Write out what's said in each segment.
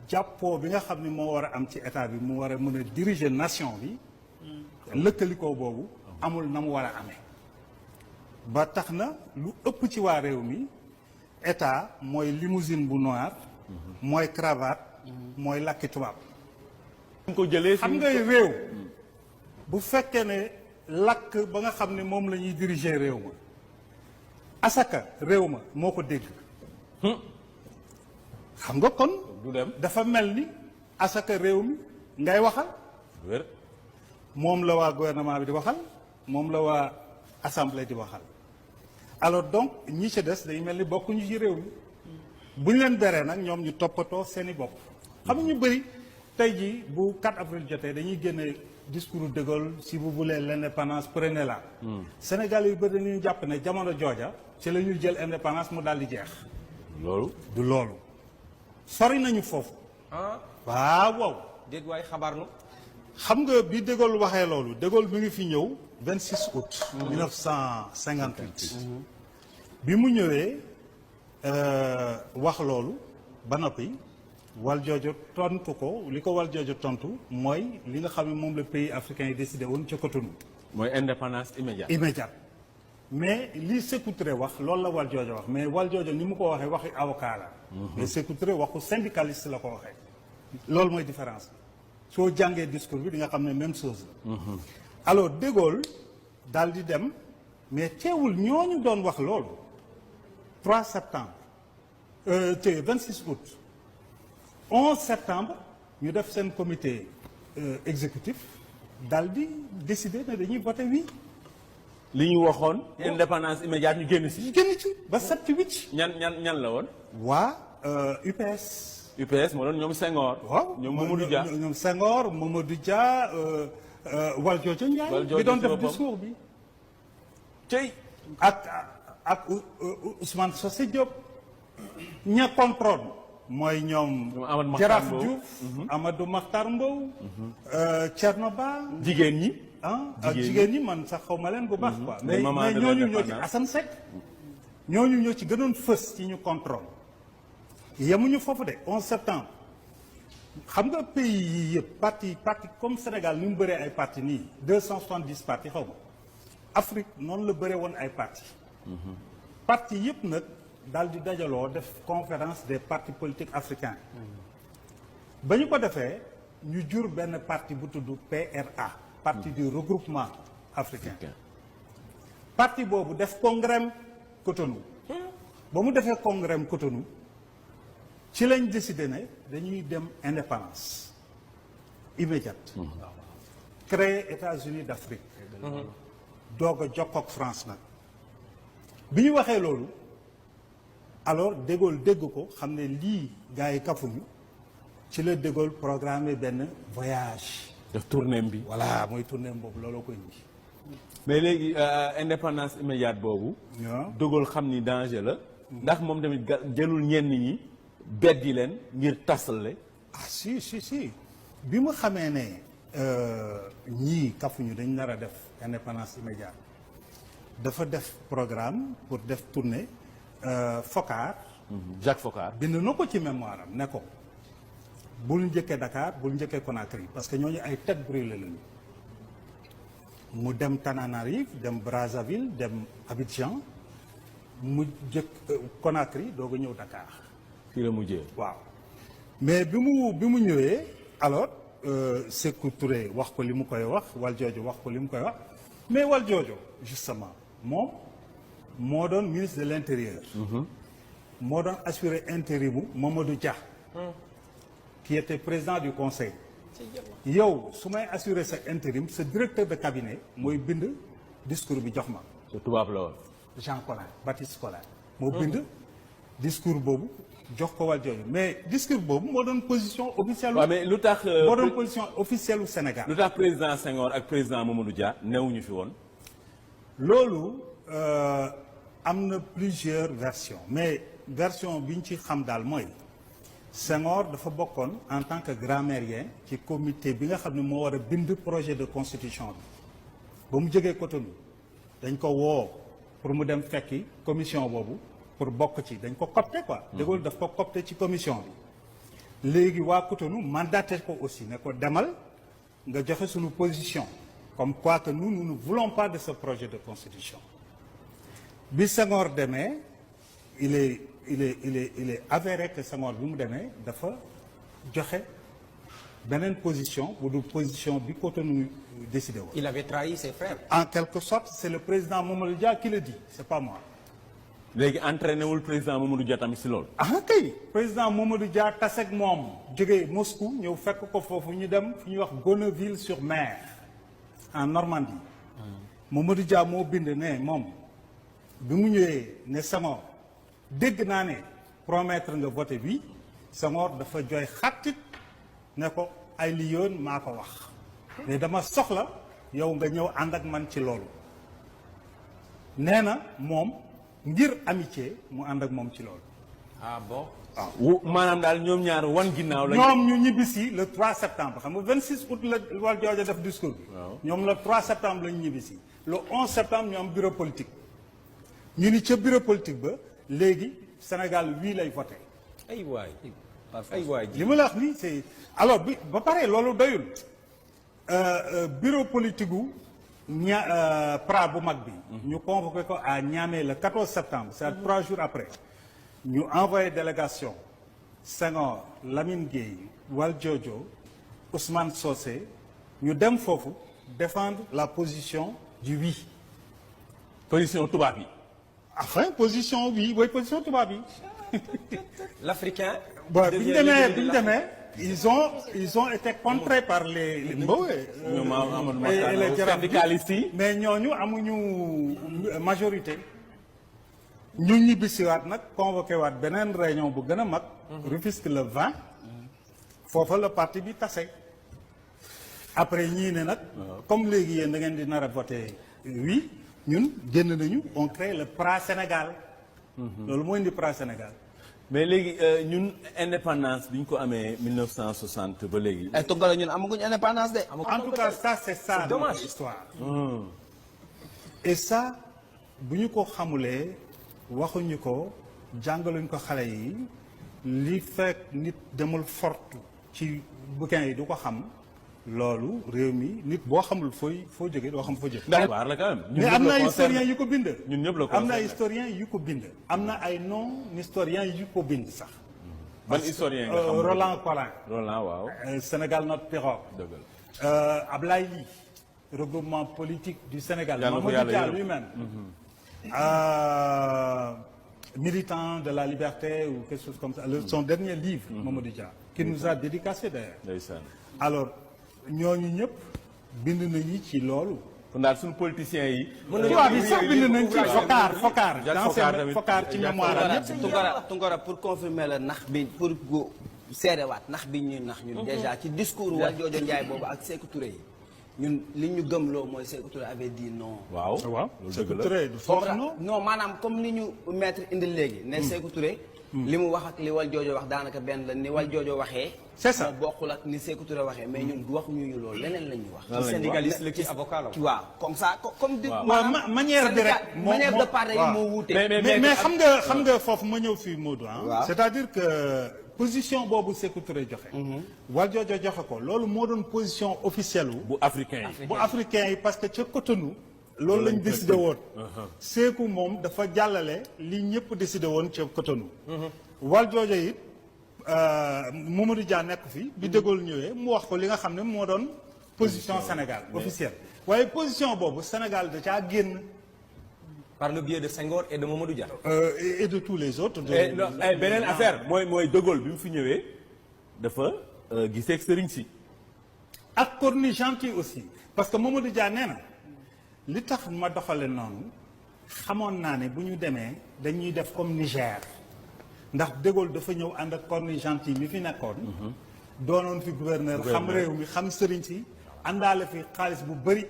jàppoo bi nga xam ne moo war a am ci état bi mu war a mën a diriger nation bi lëkkalikoo boobu amul na mu war a amee ba tax na lu ëpp ci waa réew mi état mooy limousine bu noir mooy cravate mooy làkki tubaab ko jëlee xam ngay réew bu fekkee ne làkk ba nga xam ne moom la ñuy diriger réew ma asaka réew ma moo ko dégg xam nga kon du dem dafa mel ni asaka réew mi ngay waxal wér moom la waa gouvernement bi di waxal moom la waa assemblée di waxal alors donc ñi ci des day mel ni bokkuñu ci réew mi bu ñu leen beree nag ñoom ñu toppatoo seeni bopp xam nga ñu bëri tey jii bu 4 avril jotee dañuy génne discours de Gaulle si vous voulez l'indépendance prenez-la Sénégal yu bëri dañuy jàpp ne jamono jooja ci la ñuy jël indépendance mu daal di jeex loolu du loolu sori nañu foofu waaw waaw déet waay xabaarlu xam nga bi de Gaulle waxee loolu de Gaulle mi ngi fi ñëw 26 août 1958 bi mu ñëwee wax loolu ba noppi Valdiodio tontu ko li ko Valdiodio tontu mooy li nga xam ne moom la pays africain yi décidé woon ca Cotonou mooy indépendance immédiate mais li Sékou Touré wax loolu la Valdiodio wax mais Valdiodio ni mu ko waxee waxi avocat la mais Sékou Touré waxu syndicaliste la ko waxee loolu mooy différence soo jàngee discours bi di nga xam ne même chose la alors de Gaulle daal di dem mais teewul ñooñu doon wax loolu 3 septembre te 26 août 11 septembre ñu def seen comité exécutif daal di décider ne dañuy voté oui. li ñu waxoon indépendance immédiate ñu génn si génn ci ba 7-8. ñan la woon waa UPS. UPS moo doon ñoom Senghor. waaw ñoom Mamadou Dia ñoom Senghor Mamadou Dia Valdiodio Ndiaye bi doon def discours bi. cey ak Ousmane Socé Diop ña contrôle mooy ñoom Jaraaf Diouf Amadou Makhtar Mbow Thierno Ba jigéen ñi ak jigéen ñi man sax xaw ma leen bu baax quoi mais ñooñu ñoo ci Assane Seck ñooñu ñoo ci gënoon fës ci ñu contrôle yemuñu foofu de 11 septembre xam nga pays yii yëpp parti comme Sénégal ni mu bëree ay parti nii 270 parti xaw ma Afrique noonu la bëree woon ay parti yëpp nag daal di dajaloo def conférence des partis politiques africains ba ñu ko defee ñu jur benn parti bu tudd PRA parti du regroupement africain parti boobu def congrès Cotonou ba mu defee congrès Cotonou ci lañ décidé ne dañuy dem indépendance immédiate créer États-Unis d'Afrique doog a jokkoo ak France nag bi ñu waxee loolu alors de Gaulle dégg ko xam ne lii gars yi kafuñu ci la de Gaulle programmé benn voyage. def tournée bi. voilà mooy tournée boobu looloo koy indi. mais léegi indépendance immédiate boobu. de Gaulle xam ni danger la. ndax moom tamit jëlul ñenn ñi beddi leen ngir tasale. ah si bi mu xamee ne ñii kafuñu dañ nar a def indépendance immédiate dafa def programme pour def tournée. Foccart. Jacques Foccart. bind na ko ci mémoire am ne ko bul njëkkee Dakar bul njëkkee Conakry parce que ñooñu ay tête brûlée lañu mu dem Tananarive dem Brazzaville dem Abidjan mu jëkk Conakry doog a ñëw Dakar. fii la mujjee. waaw mais bi mu ñëwee alors Sékou Touré wax ko li mu koy wax Valdiodio wax ko li mu koy wax mais Valdiodio justement moom. moo doon ministre de l'intérieur. moo doon assuré intérimu Mamadou Dia. qui était président du conseil. yow su may assuré sa intérim sa directeur de cabinet mooy bind discours bi jox ma. te tubaab la woon. Jean Collin Baptiste Collin. moo bind discours boobu jox ko Valdiodio mais discours boobu moo doon position officielle. waaw mais lu tax. moo doon position officielle u Sénégal. lu tax président Senghor ak président Mamadou Dia newuñu fi woon. loolu. am na plusieurs versions mais version bi ñu ci xam daal mooy Senghor dafa bokkoon en tant que grammairien ci comité bi nga xam ne moo war a bind projet de constitution bi ba mu jógee Cotonou dañ ko woo pour mu dem fekki commission boobu pour bokk ci dañ ko copté quoi. De Gaulle daf ko copté ci commission bi léegi waa Cotonou mandaté ko aussi ne ko demal nga joxe suñu position comme quoi que nous ne voulons pas de ce projet de constitution. bi Senghor demee il est avéré que Senghor bi mu demee dafa joxe beneen position bu dul position bi Cotonou décidé woon. Il avait trahi ses frères. En quelque sorte c'est le président Mamadou Dia qui le dit c'est pas moi. léegi entraîné wul président Mamadou Dia tamit si loolu. ah kay président Mamadou Dia taseeg moom jógee Moscou ñëw fekk ko foofu ñu dem fi ñuy wax Bonneville-sur-Mer en Normandie. Mamadou Dia moo bind ne moom bi mu ñëwee ne Senghor dégg naa ne promettre nga voté bi Senghor dafa jooy xattit ne ko ay li yoon maa ko wax mais dama soxla yow nga ñëw ànd ak man ci loolu nee na moom ngir amitié mu ànd ak moom ci loolu. Ah bon? waaw maanaam daal ñoom ñaar wan ginnaaw lañ. ñoom ñu ñibbisi le 3 septembre xam nga 26 août la Valdiodio def discours bi. ñoom le 3 septembre lañu ñibbisi le 11 septembre ñu am bureau politique ñu ni ca bureau politique ba léegi Sénégal wii lay voté. ay waay li ma la wax nii c'est alors bi ba pare loolu doyul bureau politique gu Pra bu mag bi. ñu convoqué ko à Niamey le 14 septembre c'est 3 jours après. ñu envoyé délégation Senghor Lamine Gueye Valdiodio Ousmane Socé ñu dem foofu défendre la position du oui. position tubaab yi. enfin position oui mooy position tubaab yi. L'Africain. bon bi ñu demee ils ont été contrés par les Mbow et les syndicalistes yi. mais ñooñu amuñu majorité. ñu ñibbisiwaat nag convoqué waat beneen réunion bu gën a mag. Rufisque le 20. foofa la parti bi tase. après ñii ne nag. comme léegi yéen da ngeen di nar a voté oui ñun génn nañu on crée le PRA Sénégal. loolu moo indi PRA Sénégal. mais léegi ñun indépendance bi ñu ko amee 1960 ba léegi. ay Tounkara ñun amaguñ indépendance de. en tout cas ça c'est ça notre histoire. et ça bu ñu ko xamulee. waxuñu ko jàngaluñ ko xale yi li fekk nit demul fortu ci bouquin yi du ko xam loolu réew mi nit boo xamul foo jógee doo xam foo jógee. waar la quand même. mais am na historien yu ko bind. ñun ñëpp la am na historien yu ko bind. am na ay non historien yu ko bind sax. ban historien nga xam Roland Collin. Roland waaw. Sénégal notre pirogue. dëgg la. Ablaye Ly regroupement politique du Sénégal. Mamadou Dia lui-même. Militant de la liberté ou quelque chose comme ça son dernier livre Mamadou Dia qui nous a dédicacé d'ailleurs. ndeysaan. alors ñooñu ñëpp bind nañu ci loolu. kon daal suñu politiciens yi. tubaab bi sax bind nañ ci Foccart ci mémoire am yëpp. Tounkara pour confirmer la nax bi pour seedewaat nax bi ñuy nax ñun déjà ci discours Valdiodio Ndiaye boobu ak Sékou Touré yi ñun li ñu gëmloo mooy Sékou Touré avait dit non. waaw Sékou Touré du foofu non maanaam comme ni ñu maître indil léegi. ne Sékou Touré. li mu wax ak li Valdiodio wax daanaka benn la ni Valdiodio waxee. c'est ça moo bokkul ak ni Sékou Touré waxee mais ñun waxuñu ñu loolu leneen la ñuy wax. syndicaliste la ci avocat la. waaw comme ça comme. manière bi rek manière de parler yi moo wuute. mais xam nga foofu ma ñëw fii Modou c'est-à-dire que. position boobu Sékou Touré joxe. Valdiodio joxe ko loolu moo doon position officielle bu africain yi. bu africain yi parce que ca Cotonou. loolu lañ décidé woon. Sékou moom dafa jàllale li ñëpp décidé woon ca Cotonou. Valdiodio it Mamadou Dia nekk fi bi De Gaulle ñëwee mu wax ko li nga xam ne moo doon position Sénégal officielle. waaye position boobu Sénégal da caa génn. par le biais de Senghor et de Mamadou Dia. Et de tous les autres. beneen affaire mooy De Gaulle bi mu fi ñëwee dafa gisee ak sëriñ si. ak Cornu Gentil aussi parce que Mamadou Dia nee na li tax ma doxale noonu xamoon naa ne bu ñu demee dañuy def comme Niger ndax De Gaulle dafa ñëw ànd ak Cornu Gentil mi fi nekkoon. doonoon fi gouverneur xam réew mi xam sëriñ si àndaale fi xaalis bu bëri.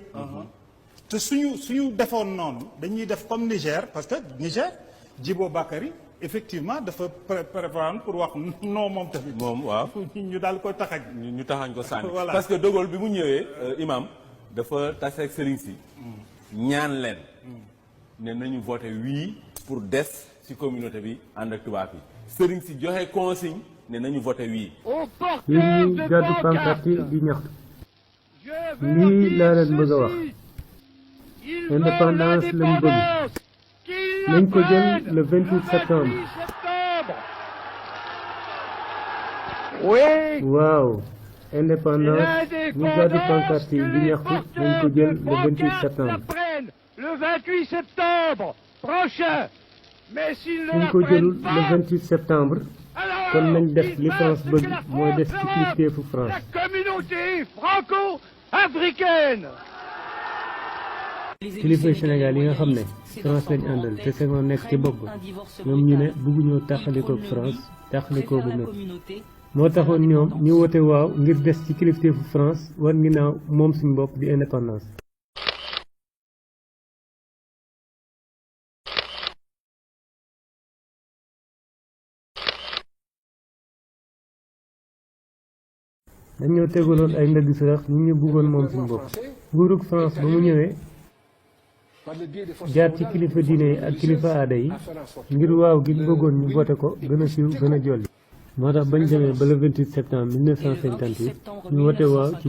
te suñu defoon noonu dañuy def comme Niger parce que Niger Djibo Bakary effectivement dafa préparé pour wax non moom tamit. moom waaw ñu daal ko taxañ. ñu taxañ ko sànni. voilà parce que De Gaulle bi mu ñëwee imam dafa tase ak sëriñ si. ñaan leen. ne nañu voté oui pour des ci communauté bi ànd ak tubaab yi. sëriñ si joxe consigne ne nañu voté oui. yéen ñi gàddu pancarte yi di ñaxtu lii laa leen bëgg a wax indépendance lañ bëgg nañ ko jël le 28 septembre. waaw indépendance ñi gàddu pancarte yi di ñaxtu nañ ko jël le 28 septembre. Le 28 septembre prochain. Mais s'ils ne suñ ko jëlul le 28 septembre kon nañ def li France bëgg mooy def ci kilifteefu France. La communauté franco-africaine. kilifay Sénégal yi nga xam ne France lañ àndal te Senghor nekk ci bopp ñoom ñu ne bëgguñoo taxalikoo ak France taxalikoo bu métti moo taxoon ñoom ñu wote waaw ngir des ci kilifteefu France war ginnaaw moom suñu bopp di indépendance. dañoo tegaloon ay ndëgg sërëx ñu bëggoon moom suñu bopp nguurug France ba mu ñëwee jaar ci kilifa diine yi ak kilifa aada yi ngir waaw gi bëggoon ñu voté ko gën a siiw gën a jolli moo tax bañ demee ba le 28 septembre 1958 ñu voté waaw ci